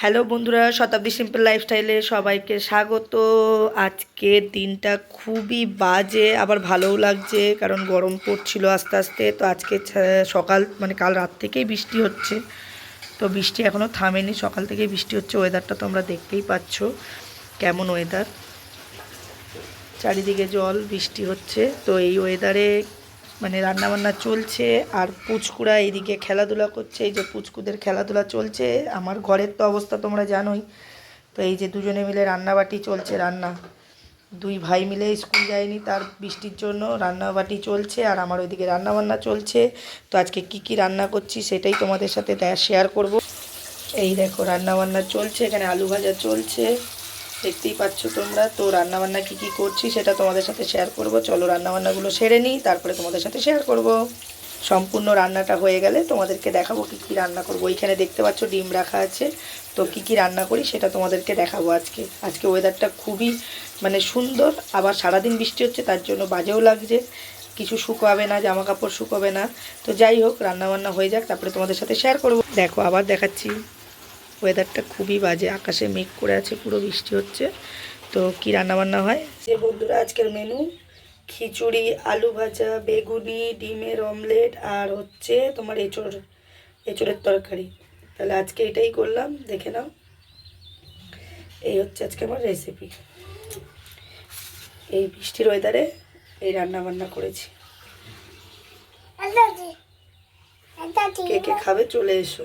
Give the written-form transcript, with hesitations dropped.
Hello বন্ধুরা, শতাব্দী simple লাইফস্টাইলে সবাইকে স্বাগত। আজকের দিনটা খুবই বাজে, আবার ভালোও লাগছে কারণ গরম পড়ছিল আস্তে আস্তে। তো আজকে সকাল মানে কাল রাত থেকেই বৃষ্টি হচ্ছে, তো বৃষ্টি এখনও থামেনি, সকাল থেকেই বৃষ্টি হচ্ছে। ওয়েদারটা তোমরা দেখতেই পাচ্ছ কেমন ওয়েদার, চারিদিকে জল, বৃষ্টি হচ্ছে। তো এই ওয়েদারে মানে রান্নাবান্না চলছে, আর পুচকুরা এইদিকে খেলাধুলা করছে। এই যে পুচকুদের খেলাধুলা চলছে। আমার ঘরের তো অবস্থা তোমরা জানোই। তো এই যে দুজনে মিলে রান্নাবাটি চলছে, দুই ভাই মিলে স্কুল যায়নি তার বৃষ্টির জন্য, রান্নাবাটি চলছে, আর আমার ওইদিকে রান্নাবান্না চলছে। তো আজকে কি রান্না করছি সেটাই তোমাদের সাথে শেয়ার করব। এই দেখো রান্নাবান্না চলছে, এখানে আলু ভাজা চলছে, দেখতেই পাচ্ছ তোমরা। তো রান্নাবান্না কী করছি সেটা তোমাদের সাথে শেয়ার করব। চলো রান্নাবান্নাগুলো সেরে নিই, তারপরে তোমাদের সাথে শেয়ার করব। সম্পূর্ণ রান্নাটা হয়ে গেলে তোমাদেরকে দেখাবো কী রান্না করব। ওইখানে দেখতে পাচ্ছ ডিম রাখা আছে। তো কী রান্না করি সেটা তোমাদেরকে দেখাবো। আজকে ওয়েদারটা খুবই মানে সুন্দর, আবার সারাদিন বৃষ্টি হচ্ছে, তার জন্য বাজেও লাগছে, কিছু শুকাবে না, জামা কাপড় শুকাবে না। তো যাই হোক, রান্নাবান্না হয়ে যাক, তারপরে তোমাদের সাথে শেয়ার করব। দেখো আবার দেখাচ্ছি, ওয়েদারটা খুবই বাজে, আকাশে মেঘ করে আছে, পুরো বৃষ্টি হচ্ছে। তো কি রান্নাবান্না হয় যে বন্ধুরা, আজকের মেনু খিচুড়ি, আলু ভাজা, বেগুনি, ডিমের অমলেট, আর হচ্ছে তোমার এঁচোড়ের তরকারি। তাহলে আজকে এটাই করলাম, দেখে নাও। এই হচ্ছে আজকে আমার রেসিপি। এই বৃষ্টির ওয়েদারে এই রান্নাবান্না করেছি। কে কে খাবে চলে এসো।